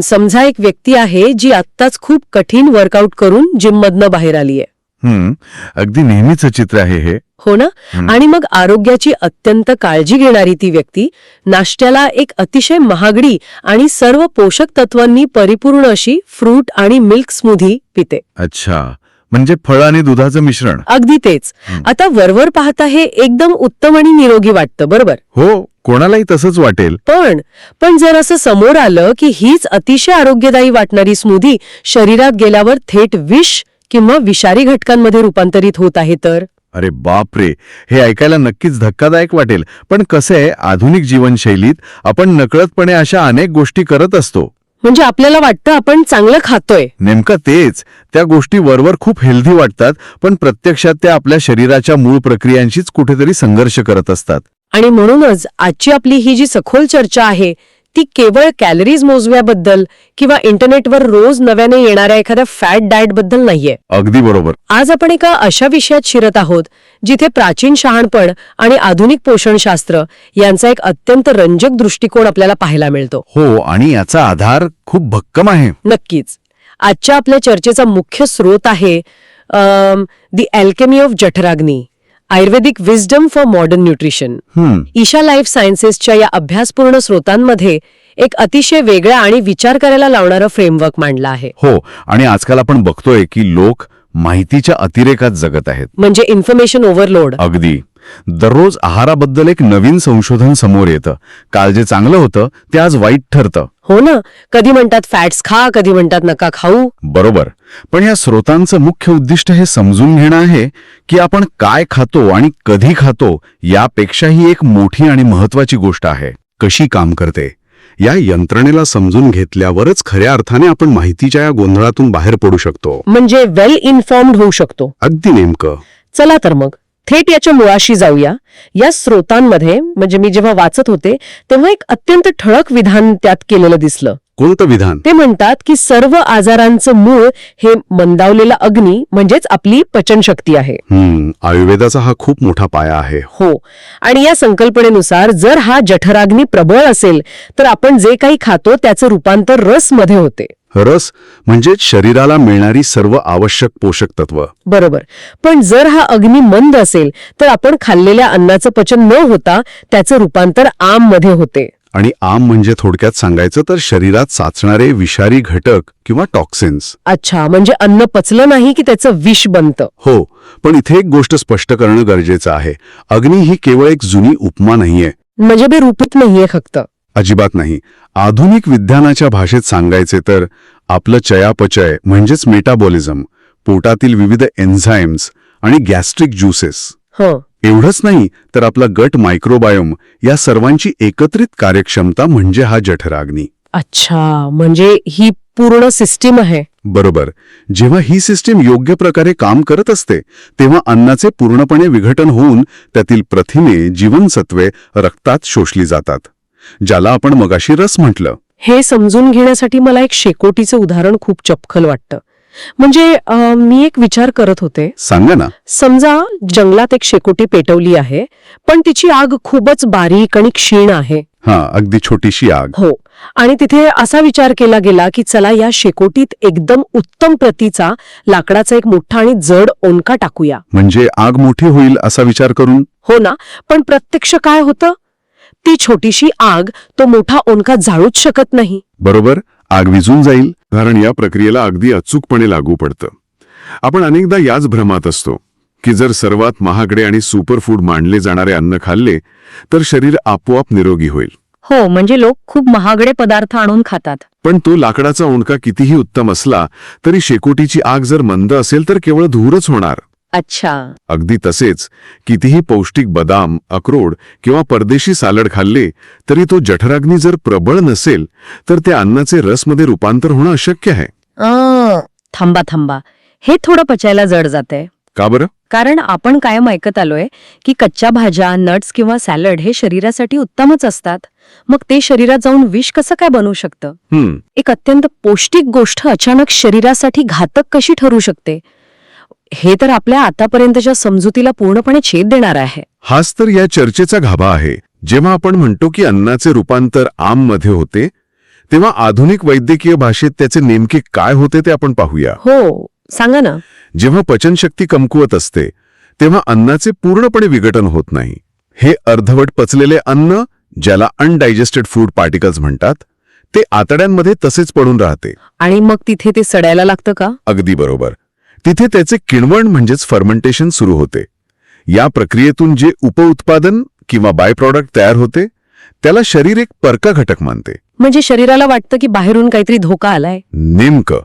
समजा एक व्यक्ती आहे जी आत्ताच खूप कठीण वर्कआउट करून जिममधनं बाहेर आलीये. अगदी नेहमीचं चित्र आहे हे. हो ना. आणि मग आरोग्याची अत्यंत काळजी घेणारी ती व्यक्ती नाश्त्याला एक अतिशय महागडी आणि सर्व पोषक तत्वांनी परिपूर्ण अशी फ्रूट आणि मिल्क स्मूदी पिते. अच्छा, म्हणजे फळ आणि दुधाचं मिश्रण. अगदी तेच. आता वरवर पाहता हे एकदम उत्तम आणि निरोगी वाटतं, बरोबर? हो, कोणालाही तसंच वाटेल. पण जर असं समोर आलं की हीच अतिशय आरोग्यदायी वाटणारी स्मूदी शरीरात गेल्यावर थेट विष किंवा विषारी घटकांमध्ये रूपांतरित होत आहे तर? अरे बापरे, हे ऐकायला नक्कीच धक्कादायक वाटेल. पण कसं आहे, आधुनिक जीवनशैलीत आपण नकळतपणे अशा अनेक गोष्टी करत असतो. म्हणजे आपल्याला वाटतं आपण चांगलं खातोय. नेमकं तेच. त्या गोष्टी वरवर खूप हेल्दी वाटतात, पण प्रत्यक्षात त्या आपल्या शरीराच्या मूळ प्रक्रियांशीच कुठेतरी संघर्ष करत असतात. आणि म्हणूनच आजची आपली ही जी सखोल चर्चा आहे ती केवळ कॅलरीज मोजण्याबद्दल किंवा इंटरनेटवर रोज नव्याने येणाऱ्या एखाद्या फॅट डाएट बद्दल नाहीये. अगदी बरोबर. आज आपण एका अशा विषयात शिरत आहोत जिथे प्राचीन शहाणपण आणि आधुनिक पोषणशास्त्र यांचा एक अत्यंत रंजक दृष्टिकोन आपल्याला पाहायला मिळतो. हो, आणि याचा आधार खूप भक्कम आहे. नक्कीच. आजच्या आपल्या चर्चेचा मुख्य स्रोत आहे the alchemy of Jatharagni, Ayurvedic wisdom for modern nutrition. Isha life सायन्सेसच्या या अभ्यासपूर्ण स्रोतांमध्ये एक अतिशय वेगळा आणि विचार करायला लावणारं फ्रेमवर्क मांडला आहे. हो, आणि आजकाल आपण बघतोय की लोक माहितीच्या अतिरेकात जगत आहेत. म्हणजे इन्फॉर्मेशन ओव्हरलोड. अगदी. दररोज आहाराबद्दल एक नवीन संशोधन समोर येतं. काल जे चांगलं होतं ते आज वाईट ठरतं. हो ना. कधी म्हणतात फॅट्स खा, कधी म्हणतात नका खाऊ. बरोबर. पण या स्रोतांचं मुख्य उद्दिष्ट हे समजून घेणं आहे की आपण काय खातो आणि कधी खातो यापेक्षा ही एक मोठी आणि महत्वाची गोष्ट आहे. कशी काम करते या यंत्रणेला समजून घेतल्यावरच खऱ्या अर्थाने आपण माहितीच्या या गोंधळातून बाहेर पडू शकतो. म्हणजे वेल इन्फॉर्म्ड होऊ शकतो. अगदी नेमकं. चला तर मग थेट याच्या मुळाशी जाऊया. या स्रोतांमध्ये म्हणजे मी जेव्हा वाचत होते तेव्हा एक अत्यंत ठळक विधान त्यात केलेलं दिसलं. कोणतं विधान? ते म्हणतात की सर्व आजारांचं मूळ हे मंदावलेला अग्नी म्हणजेच आपली पचनशक्ती आहे. आयुर्वेदाचा हा खूप मोठा पाया आहे. हो. आणि या संकल्पनेनुसार जर हा जठराग्नी प्रबळ असेल तर आपण जे काही खातो त्याचं रूपांतर रस मध्ये होते. रस म्हणजे शरीराला मिळणारी सर्व आवश्यक पोषक तत्व. बरोबर. पण जर हा अग्नी मंद असेल तर आपण खाल्लेल्या अन्नाचं पचन न होता त्याचं रूपांतर आम मध्ये होते. आणि आम म्हणजे थोडक्यात सांगायचं तर शरीरात साचणारे विषारी घटक किंवा टॉक्सिन्स. अच्छा, म्हणजे अन्न पचलं नाही की त्याचं विष बनतं. हो, पण इथे एक गोष्ट स्पष्ट करणं गरजेचं आहे. अग्नी ही केवळ एक जुनी उपमा नाहीये. म्हणजे बेरूपीत नाहीये फक्त. अजिबात नाही. आधुनिक विज्ञानाच्या भाषेत सांगायचे तर आपलं चयापचय म्हणजेच मेटाबॉलिझम, पोटातील विविध एन्झाईम्स आणि गॅस्ट्रिक ज्युसेस, एवढंच नाही तर आपला गट मायक्रोबायोम या सर्वांची एकत्रित कार्यक्षमता म्हणजे हा जठराग्नी. अच्छा, म्हणजे ही पूर्ण सिस्टीम आहे. बरोबर. जेव्हा ही सिस्टीम योग्य प्रकारे काम करत असते तेव्हा अन्नाचे पूर्णपणे विघटन होऊन त्यातील प्रथिने, जीवनसत्वे रक्तात शोषली जातात, ज्याला आपण मगाशी रस म्हटलं. हे समजून घेण्यासाठी मला एक शेकोटीचं उदाहरण खूप चपखल वाटतं. म्हणजे मी एक विचार करत होते. सांगा ना. समजा जंगलात एक शेकोटी पेटवली आहे पण तिची आग खूपच बारीक आणि क्षीण आहे. अगदी छोटीशी आग. हो. आणि तिथे असा विचार केला गेला की चला या शेकोटीत एकदम उत्तम प्रतीचा लाकडाचा एक मोठा आणि जड ओंडका टाकूया. म्हणजे आग मोठी होईल असा विचार करून. हो ना. पण प्रत्यक्ष काय होतं? ती छोटीशी आग तो मोठा ओंडका जाळूच शकत नाही. बरोबर. आग विझून जाईल. कारण या प्रक्रियेला अगदी अचूकपणे लागू पडतं. आपण अनेकदा याच भ्रमात असतो की जर सर्वात महागडे आणि सुपरफूड मानले जाणारे अन्न खाल्ले तर शरीर आपोआप निरोगी होईल. हो, म्हणजे लोक खूप महागडे पदार्थ आणून खातात. पण तो लाकडाचा ओंडका कितीही उत्तम असला तरी शेकोटीची आग जर मंद असेल तर केवळ धूरच होणार. अच्छा. अगदी तसेच कितीही पौष्टिक बदाम, अक्रोड किंवा परदेशी सालड खाल्ले तरी तो जठराग्नी जर प्रबळ नसेल तर त्या अन्नाचे रसमध्ये रूपांतर होणं अशक्य आहे. थांबा. हे थोडं पचायला जड जातंय. का बरं? कारण आपण कायम ऐकत आलोय की कच्च्या भाज्या, नट्स किंवा सॅलड हे शरीरासाठी उत्तमच असतात. मग ते शरीरात जाऊन विष कसं काय बनवू शकतं? एक अत्यंत पौष्टिक गोष्ट अचानक शरीरासाठी घातक कशी ठरू शकते? हे तर आपल्या आतापर्यंतच्या समजुतीला पूर्णपणे छेद देणार आहे. हाच तर या चर्चेचा गाभा आहे. जेव्हा आपण म्हणतो की अन्नाचे रूपांतर आम मध्ये होते तेव्हा आधुनिक वैद्यकीय भाषेत त्याचे नेमके काय होते ते आपण पाहूया. हो, सांगा ना. जेव्हा पचनशक्ती कमकुवत असते तेव्हा अन्नाचे पूर्णपणे विघटन होत नाही. हे अर्धवट पचलेले अन्न, ज्याला अनडायजेस्टेड फूड पार्टिकल्स म्हणतात, ते आतड्यांमध्ये तसेच पडून राहते. आणि मग तिथे ते सडायला लागतं का? अगदी बरोबर. तिथे त्याचे किणवण म्हणजेच फर्मेंटेशन सुरू होते. या प्रक्रियेतून जे उपउत्पादन किंवा बाय प्रॉडक्ट तयार होते त्याला शरीर एक परका घटक मानते. म्हणजे शरीराला वाटतं की बाहेरून काहीतरी धोका आलाय. नेमकं.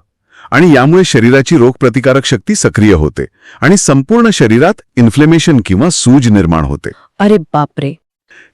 आणि यामुळे शरीराची रोगप्रतिकारक शक्ती सक्रिय होते आणि संपूर्ण शरीरात इन्फ्लेमेशन किंवा सूज निर्माण होते. अरे बापरे.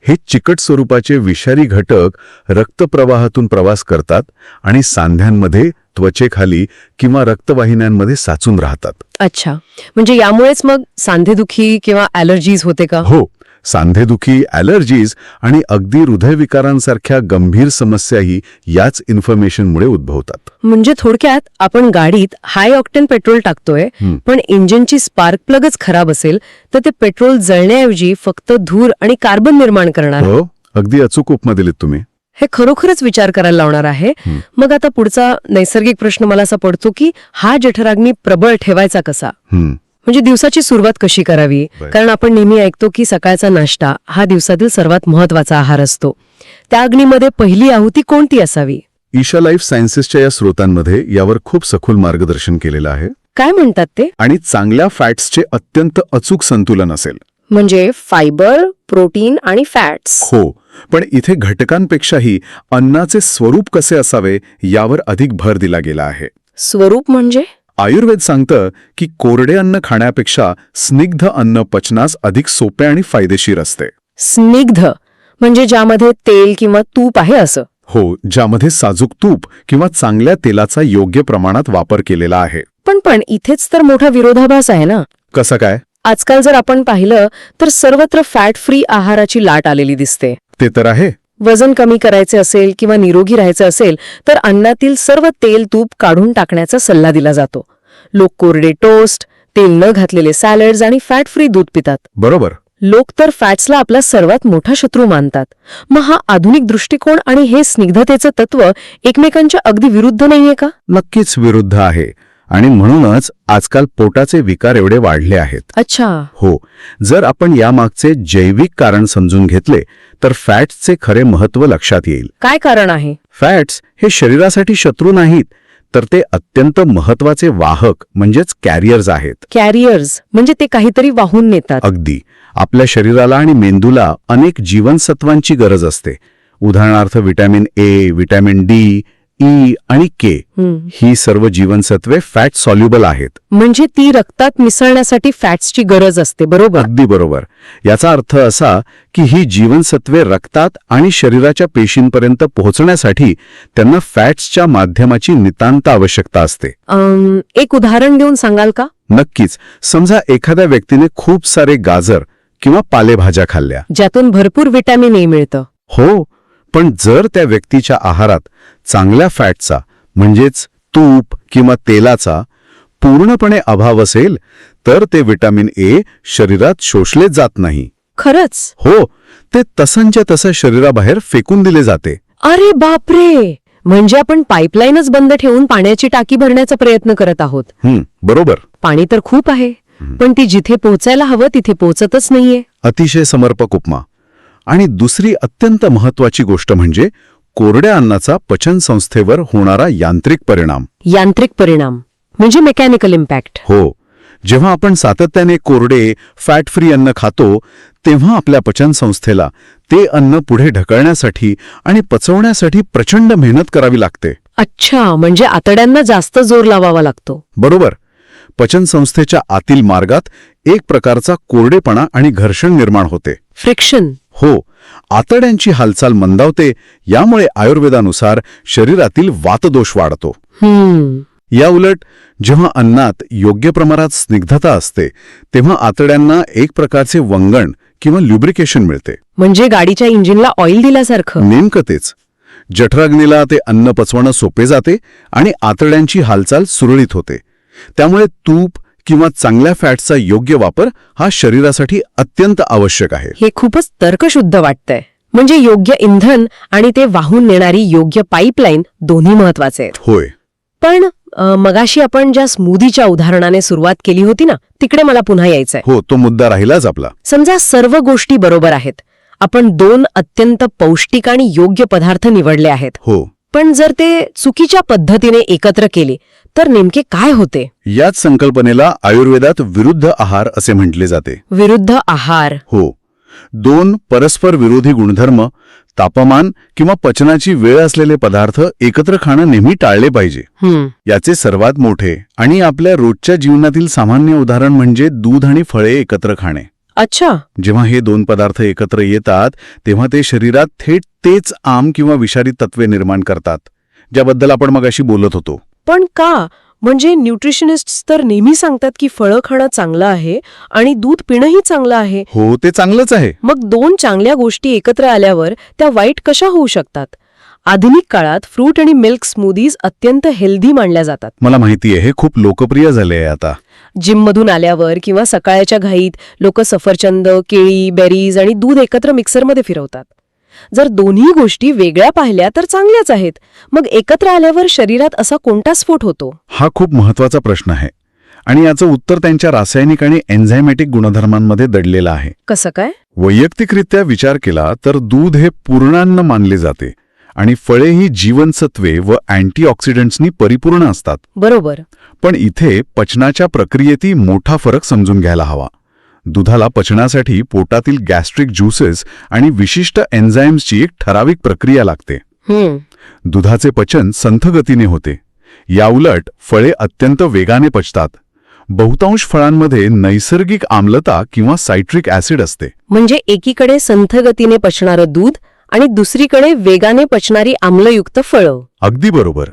हे चिकट स्वरूपाचे विषारी घटक रक्तप्रवाहातून प्रवास करतात आणि सांध्यांमध्ये, त्वचेखाली किंवा रक्तवाहिन्यांमध्ये साचून राहतात. अच्छा, म्हणजे यामुळेच मग सांधेदुखी किंवा ॲलर्जीज होते का? हो, सांधेदुखी, ॲलर्जीज आणि अगदी हृदयविकारांसारख्या गंभीर समस्याही याच इन्फॉर्मेशनमुळे उद्भवतात. म्हणजे थोडक्यात आपण गाडीत हाय ऑक्टेन पेट्रोल टाकतोय, पण इंजिनची स्पार्क प्लगच खराब असेल तर ते पेट्रोल जळण्याऐवजी फक्त धूर आणि कार्बन निर्माण करणार. हो, अगदी अचूक उपमा दिलीत तुम्ही. हे खरोखरच विचार करायला लावणार आहे. मग आता पुढचा नैसर्गिक प्रश्न मला असा पडतो की हा जठराग्नी प्रबळ ठेवायचा कसा? म्हणजे दिवसाची सुरुवात कशी करावी? कारण आपण नेहमी ऐकतो की सकाळचा नाश्ता हा दिवसातील सर्वात महत्वाचा आहार असतो. त्या अग्नीमध्ये पहिली आहुती कोणती असावी? ईशा लाईफ सायन्सेसच्या या स्रोतांमध्ये यावर खूप सखोल मार्गदर्शन केलेलं आहे. काय म्हणतात ते? आणि चांगल्या फॅट्सचे अत्यंत अचूक संतुलन असेल. म्हणजे फायबर, प्रोटीन आणि फॅट्स. हो, पण इथे घटकांपेक्षाही अन्नाचे स्वरूप कसे असावे यावर अधिक भर दिला गेला आहे. स्वरूप म्हणजे? आयुर्वेद सांगतं की कोरडे अन्न खाण्यापेक्षा स्निग्ध अन्न पचनास अधिक सोपे आणि फायदेशीर असते. स्निग्ध म्हणजे ज्यामध्ये तेल किंवा तूप आहे असं? हो, ज्यामध्ये साजूक तूप किंवा चांगल्या तेलाचा योग्य प्रमाणात वापर केलेला आहे. पण इथेच तर मोठा विरोधाभास आहे ना. कसं काय? आजकाल जर आपण पाहिलं तर सर्वत्र फॅट फ्री आहाराची लाट आलेली दिसते. ते तर आहे. वजन कमी करायचे असेल किंवा निरोगी राहायचं असेल तर अन्नातील सर्व तेल तूप काढून टाकण्याचा सल्ला दिला जातो. लोक कोरडे टोस्ट, तेल न घातलेले सॅलड्स आणि फॅट फ्री दूध पितात. बरोबर. लोक तर फॅट्सला आपला सर्वात मोठा शत्रू मानतात. मग हा आधुनिक दृष्टिकोन आणि हे स्निग्धतेचं तत्व एकमेकांच्या अगदी विरुद्ध नाहीये का? नक्कीच विरुद्ध आहे. आणि म्हणूनच आजकाल पोटाचे विकार एवढे वाढले आहेत. अच्छा. हो, जर आपण यामागचे जैविक कारण समजून घेतले तर फॅट्सचे खरे महत्त्व लक्षात येईल. काय कारण आहे? फॅट्स हे शरीरासाठी शत्रू नाहीत, तर ते अत्यंत महत्त्वाचे वाहक म्हणजेच कॅरियर्स आहेत. कॅरियर्स म्हणजे ते काहीतरी वाहून नेतात. अगदी. आपल्या शरीराला आणि मेंदूला अनेक जीवनसत्वांची गरज असते. उदाहरणार्थ vitamin A, vitamin D, E आणि के. ही सर्व जीवनसत्वे फॅट सॉल्युबल आहेत. म्हणजे ती रक्तात मिसळण्यासाठी फॅट्सची गरज असते. बरोबर? अगदी बरोबर. याचा अर्थ असा की ही जीवनसत्वे रक्तात आणि शरीराच्या पेशींपर्यंत पोहोचण्यासाठी त्यांना फॅट्सच्या माध्यमाची नितांत आवश्यकता असते. एक उदाहरण देऊन सांगाल का? नक्कीच. समजा एखाद्या व्यक्तीने खूप सारे गाजर किंवा पालेभाज्या खाल्ल्या, ज्यातून भरपूर व्हिटॅमिन ए मिळतं. हो, पण जर त्या व्यक्तीच्या आहारात चांगल्या फॅटचा म्हणजेच तूप किंवा तेलाचा पूर्णपणे अभाव असेल तर ते व्हिटॅमिन ए शरीरात शोषले जात नाही. खरंच? हो, ते तसंच्या तसं शरीराबाहेर फेकून दिले जाते. अरे बापरे. म्हणजे आपण पाईपलाईनच बंद ठेवून पाण्याची टाकी भरण्याचा प्रयत्न करत आहोत. बरोबर. पाणी तर खूप आहे, पण ती जिथे पोहोचायला हवं तिथे पोहोचतच नाहीये. अतिशय समर्पक उपमा. आणि दुसरी अत्यंत महत्वाची गोष्ट म्हणजे कोरड्या अन्नाचा पचनसंस्थेवर होणारा यांत्रिक परिणाम. यांत्रिक परिणाम म्हणजे मेकॅनिकल इम्पॅक्ट. हो, जेव्हा आपण सातत्याने कोरडे, फॅट फ्री अन्न खातो तेव्हा आपल्या पचनसंस्थेला ते अन्न पुढे ढकलण्यासाठी आणि पचवण्यासाठी प्रचंड मेहनत करावी लागते. अच्छा, म्हणजे आतड्यांना जास्त जोर लावावा लागतो. बरोबर. पचनसंस्थेच्या आतील मार्गात एक प्रकारचा कोरडेपणा आणि घर्षण निर्माण होते. फ्रिक्शन. हो, आतड्यांची हालचाल मंदावते. यामुळे आयुर्वेदानुसार शरीरातील वातदोष वाढतो. या उलट जेव्हा अन्नात योग्य प्रमाणात स्निग्धता असते तेव्हा आतड्यांना एक प्रकारचे वंगण किंवा ल्युब्रिकेशन मिळते. म्हणजे गाडीच्या इंजिनला ऑइल दिल्यासारखं. नेमकं तेच. जठराग्नीला ते अन्न पचवणं सोपे जाते आणि आतड्यांची हालचाल सुरळीत होते. त्यामुळे तूप किंवा चांगल्या फॅटचा योग्य वापर हा शरीरासाठी अत्यंत आवश्यक आहे. हे खूपच तर्कशुद्ध वाटतंय. म्हणजे योग्य इंधन आणि ते वाहून नेणारी योग्य पाईपलाईन दोन्ही महत्वाचे आहेत. होय. पण मगाशी आपण ज्या स्मूदीच्या उदाहरणाने सुरुवात केली होती ना, तिकडे मला पुन्हा यायचंय. हो, तो मुद्दा राहिलाच आपला. समजा सर्व गोष्टी बरोबर आहेत, आपण 2 अत्यंत पौष्टिक आणि योग्य पदार्थ निवडले आहेत. हो. पण जर ते चुकीच्या पद्धतीने एकत्र केले तर नेमके काय होते? याच संकल्पनेला आयुर्वेदात विरुद्ध आहार असे म्हटले जाते. विरुद्ध आहार. हो. 2 परस्पर विरोधी गुणधर्म, तापमान किंवा पचनाची वेळ असलेले पदार्थ एकत्र खाणं नेहमी टाळले पाहिजे. याचे सर्वात मोठे आणि आपल्या रोजच्या जीवनातील सामान्य उदाहरण म्हणजे दूध आणि फळे एकत्र खाणे. अच्छा. जेव्हा हे 2 पदार्थ एकत्र येतात तेव्हा ते शरीरात थेट तेच आम किंवा विषारी तत्वे निर्माण करतात, ज्याबद्दल आपण मगाशी बोलत होतो. पण का? म्हणजे न्यूट्रिशनिस्ट्स तर नेहमी सांगतात की फळं खाणं चांगलं आहे आणि दूध पिणंही चांगलं आहे. हो, ते चांगलंच आहे. मग 2 चांगल्या गोष्टी एकत्र आल्यावर त्या वाईट कशा होऊ शकतात? आधुनिक काळात फ्रूट आणि मिल्क स्मूदीज अत्यंत हेल्दी मानल्या जातात. मला माहिती आहे, हे खूप लोकप्रिय झाले आहे आता. जिममधून आल्यावर किंवा सकाळच्या घाईत लोक सफरचंद, केळी, बेरीज आणि दूध एकत्र मिक्सरमध्ये फिरवतात. जर दोन्ही गोष्टी वेगळ्या पाहिल्या तर चांगल्याच आहेत, मग एकत्र आल्यावर शरीरात असा कोणता स्फोट होतो? हा खूप महत्वाचा प्रश्न आहे आणि याचं उत्तर त्यांच्या रासायनिक आणि एन्झायमॅटिक गुणधर्मांमध्ये दडलेलं आहे. कसं काय? वैयक्तिकरित्या विचार केला तर दूध हे पूर्णान्न मानले जाते आणि फळे ही जीवनसत्वे व अँटीऑक्सिडंट्सनी परिपूर्ण असतात. बरोबर. पण इथे पचनाच्या प्रक्रियेतही मोठा फरक समजून घ्यायला हवा. दुधाला पचनासाठी पोटातील गॅस्ट्रिक ज्युसेस आणि विशिष्ट एन्झाईम्सची एक ठराविक प्रक्रिया लागते. दुधाचे पचन संथ गतीने होते. याउलट फळे अत्यंत वेगाने पचतात. बहुतांश फळांमध्ये नैसर्गिक आम्लता किंवा सायट्रिक ॲसिड असते. म्हणजे एकीकडे संथ गतीने पचणारं दूध आणि दुसरीकडे वेगाने पचणारी आम्लयुक्त फळं. अगदी बरोबर.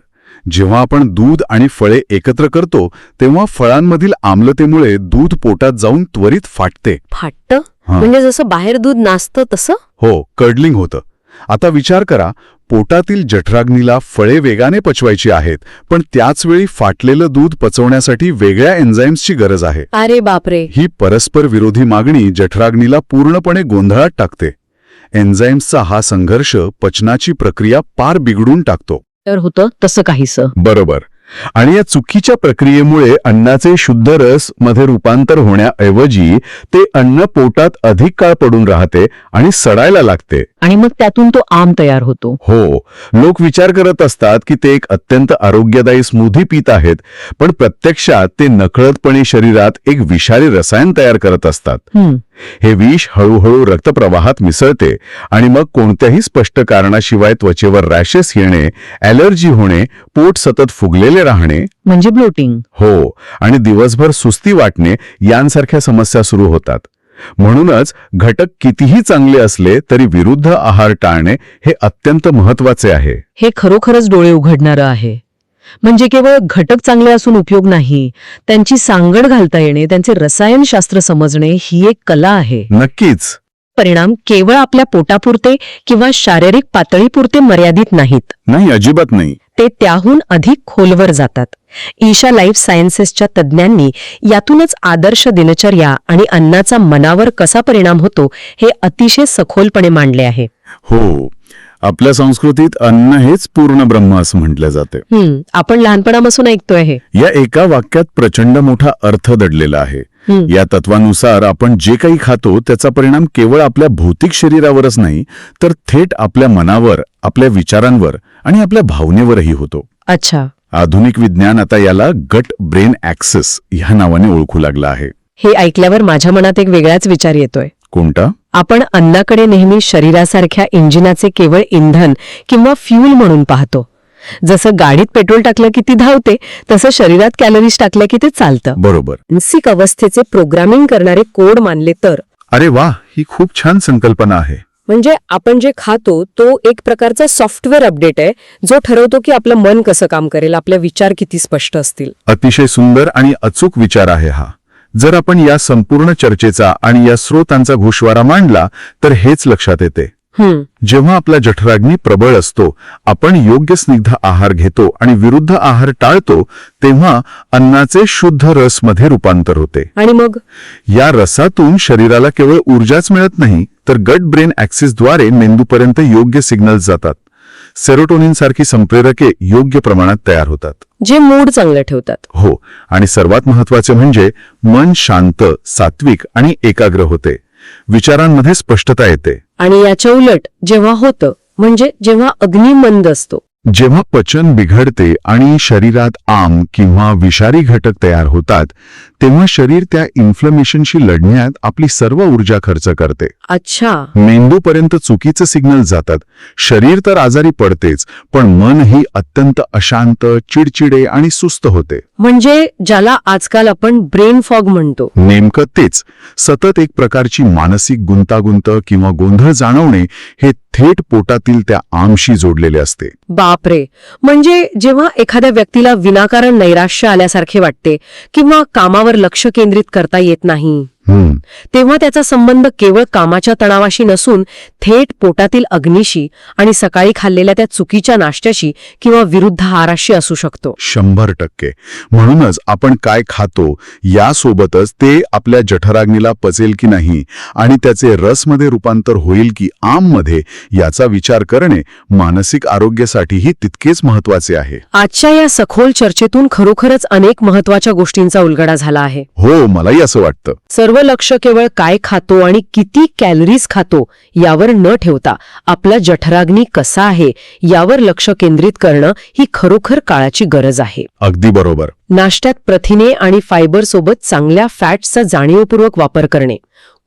जेव्हा आपण दूध आणि फळे एकत्र करतो तेव्हा फळांमधील आम्लतेमुळे दूध पोटात जाऊन त्वरित फाटते. फाटतं? म्हणजे जसं बाहेर दूध नासतं तसं? हो, कर्डलिंग होतं. आता विचार करा, पोटातील जठराग्नीला फळे वेगाने पचवायची आहेत, पण त्याचवेळी फाटलेलं दूध पचवण्यासाठी वेगळ्या एन्झाईम्सची गरज आहे. अरे बापरे. ही परस्पर विरोधी मागणी जठराग्नीला पूर्णपणे गोंधळात टाकते. एन्झाईम्सचा हा संघर्ष पचनाची प्रक्रिया पार बिघडून टाकतो. तर होतं तसं काहीसं. बरोबर. आणि या चुकीच्या प्रक्रियेमुळे अन्नाचे शुद्ध रस मध्ये रूपांतर होण्याऐवजी ते अन्न पोटात अधिक काळ पडून राहते आणि सडायला लागते. आणि मग त्यातून तो आम तयार होतो. हो, लोक विचार करत असतात की ते एक अत्यंत आरोग्यदायी स्मूदी पीत आहेत, पण प्रत्यक्षात ते नकळतपणे शरीरात एक विषारी रसायन तयार करत असतात. हे विष हळूहळू रक्तप्रवाहात मिसळते आणि मग कोणत्याही स्पष्ट कारणाशिवाय त्वचेवर रॅशेस येणे, ॲलर्जी होणे, पोट सतत फुगलेले राहणे म्हणजे ब्लोटिंग. हो, आणि दिवसभर सुस्ती वाटणे यांसारख्या समस्या सुरू होतात. म्हणूनच घटक कितीही चांगले असले तरी विरुद्ध आहार टाळणे हे अत्यंत महत्वाचे आहे. हे खरोखरच डोळे उघडणारं आहे. म्हणजे केवळ घटक चांगले असून उपयोग नाही, त्यांची सांगड घालता येणे, त्यांचे रसायनशास्त्र समजणे ही एक कला आहे. नक्कीच. परिणाम केवळ आपल्या पोटापुरते किंवा शारीरिक पातळीपुरते मर्यादित नाहीत. नाही, अजिबात नाही. ते त्याहून अधिक खोलवर जातात. ईशा लाईफ सायन्सेसच्या तज्ज्ञांनी यातूनच आदर्श दिनचर्या आणि अन्नाचा मनावर कसा परिणाम होतो हे अतिशय सखोलपणे मांडले आहे. हो, आपल्या संस्कृतीत अन्न हेच पूर्ण ब्रह्म असं म्हटलं जाते. आपण लहानपणापासून ऐकतोय हे. या एका वाक्यात प्रचंड मोठा अर्थ दडलेला आहे. या तत्वानुसार आपण जे काही खातो त्याचा परिणाम केवळ आपल्या भौतिक शरीरावरच नाही, तर थेट आपल्या मनावर, आपल्या विचारांवर आणि आपल्या भावनेवरही होतो. अच्छा. आधुनिक विज्ञान आता याला गट ब्रेन ॲक्सेस ह्या नावाने ओळखू लागलं आहे. हे ऐकल्यावर माझ्या मनात एक वेगळाच विचार येतोय. कोणता? आपण अन्नाकडे नेहमी शरीरासारख्या इंजिनाचे केवळ इंधन किंवा फ्यूल म्हणून पाहतो. जसं गाडीत पेट्रोल टाकलं की ती धावते, तसं शरीरात कॅलरीज टाकल्या की ते चालतं. बरोबर. मानसिक अवस्थेचे प्रोग्रामिंग करणारे कोड मानले तर. अरे वा, ही खूप छान संकल्पना आहे. म्हणजे आपण जे खातो तो एक प्रकारचा सॉफ्टवेअर अपडेट आहे, जो ठरवतो की आपलं मन कसं काम करेल, आपले विचार किती स्पष्ट असतील. अतिशय सुंदर आणि अचूक विचार आहे हा. जर आपण या संपूर्ण चर्चेचा आणि या स्रोतांचा गोषवारा मांडला तर हेच लक्षात येते. जेव्हा आपला जठराग्नी प्रबळ असतो, आपण योग्य स्निग्ध आहार घेतो आणि विरुद्ध आहार टाळतो, तेव्हा अन्नाचे शुद्ध रस मध्ये रूपांतर होते. आणि मग या रसातून शरीराला केवळ ऊर्जाच मिळत नाही, तर गट ब्रेन ॲक्सिसद्वारे मेंदूपर्यंत योग्य सिग्नल्स जातात. सेरोटोनिन सारखी संप्रेरके योग्य प्रमाणात तयार होतात. जे मूड चांगलं ठेवतात. हो, आणि सर्वात महत्वाचे म्हणजे मन शांत, सात्विक आणि एकाग्र होते. विचारांमध्ये स्पष्टता येते. आणि याच्या उलट जेव्हा होतं, म्हणजे जेव्हा अग्नी मंद असतो, जेव्हा पचन बिघडते आणि शरीरात आम किंवा विषारी घटक तयार होतात, तेव्हा शरीर त्या इन्फ्लमेशनशी लढण्यात आपली सर्व ऊर्जा खर्च करते. अच्छा. मेंदूपर्यंत चुकीचे सिग्नल जातात. शरीर तर आजारी पडतेच, पण मनही अत्यंत अशांत, चिडचिडे आणि सुस्त होते. म्हणजे ज्याला आजकाल आपण ब्रेन फॉग म्हणतो. नेमकं तेच. सतत एक प्रकारची मानसिक गुंतागुंत किंवा गोंधळ जाणवणे हे थेट पोटातील त्या आमशी जोडलेले असते. बापरे. म्हणजे जेव्हा एखाद्या व्यक्तीला विनाकारण नैराश्य आल्यासारखे वाटते किंवा कामावर लक्ष केंद्रित करता येत नाही, तेव्हा त्याचा संबंध केवळ कामाच्या तणावाशी नसून थेट पोटातील अग्नीशी आणि सकाळी खाल्लेल्या त्या चुकीच्या नाश्त्याशी किंवा विरुद्ध आहाराशी असू शकतो. 100%. म्हणूनच आपण काय खातो यासोबतच ते आपल्या जठराग्नीला पचेल की नाही आणि त्याचे रसमध्ये रूपांतर होईल की आममध्ये याचा विचार करणे मानसिक आरोग्यासाठीही तितकेच महत्वाचे आहे. आजच्या या सखोल चर्चेतून खरोखरच अनेक महत्वाच्या गोष्टींचा उलगडा झाला आहे. हो, मलाही असं वाटतं. सर्व लक्ष केवळ काय खातो आणि किती कॅलरीज खातो यावर न ठेवता आपला जठराग्नी कसा आहे यावर लक्ष केंद्रित करणं ही खरोखर काळाची गरज आहे. अगदी बरोबर. नाश्त्यात प्रथिने आणि फायबर सोबत चांगल्या फॅट्सचा जाणीवपूर्वक वापर करणे,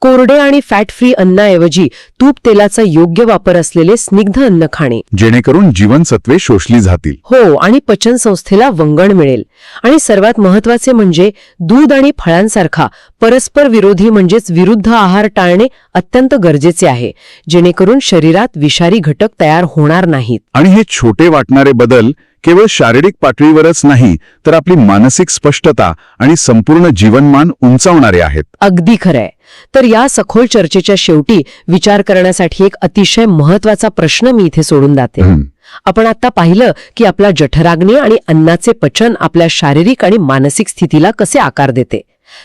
कोरडे आणि फॅट फ्री अन्नाऐवजी तूप तेलाचा योग्य वापर असलेले स्निग्ध अन्न खाणे, जेणेकरून जीवनसत्वे शोषली जातील. हो, आणि पचन संस्थेला वंगण मिळेल. आणि सर्वात महत्वाचे म्हणजे दूध आणि फळांसारखा परस्पर विरोधी म्हणजेच विरुद्ध आहार टाळणे अत्यंत गरजेचे आहे, जेणेकरून शरीरात विषारी घटक तयार होणार नाहीत. आणि हे छोटे वाटणारे बदल केवळ शारीरिक पातळीवरच नाही, तर आपली मानसिक स्पष्टता आणि संपूर्ण जीवनमान उंचावणारे आहेत. अगदी खरंय. तर या सखोल चर्चेच्या शेवटी विचार करण्यासाठी एक अतिशय महत्वाचा प्रश्न मी इथे सोडून जाते. आपण आता पाहिलं की आपला जठराग्नी आणि अन्नाचे पचन आपल्या शारीरिक आणि मानसिक स्थितीला कसे आकार देते.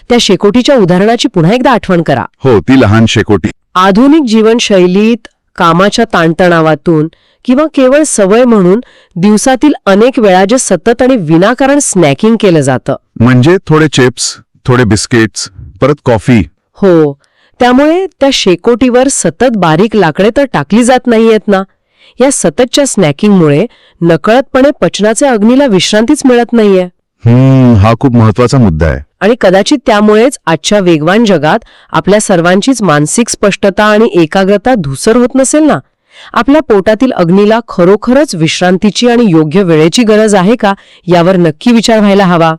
त्या शेकोटीच्या उदाहरणाची पुन्हा एकदा आठवण करा. हो, ती लहान शेकोटी. आधुनिक जीवनशैलीत कामाच्या ताणतणावातून किंवा केवळ सवय म्हणून दिवसातील अनेक वेळा जे सतत आणि विनाकारण स्नॅकिंग केलं जातं, म्हणजे थोडे चिप्स, थोडे बिस्किट्स, परत कॉफी. हो, त्यामुळे त्या शेकोटीवर सतत बारीक लाकडे तर टाकली जात नाहीयेत ना. या सततच्या स्नॅकिंगमुळे नकळतपणे पचनाच्या अग्नीला विश्रांतीच मिळत नाहीये. हा खूप महत्वाचा मुद्दा आहे. आणि कदाचित त्यामुळेच आजच्या वेगवान जगात आपल्या सर्वांचीच मानसिक स्पष्टता आणि एकाग्रता धूसर होत नसेल ना. आपल्या पोटातील अग्नीला खरोखरच विश्रांतीची आणि योग्य वेळेची गरज आहे का यावर नक्की विचार व्हायला हवा.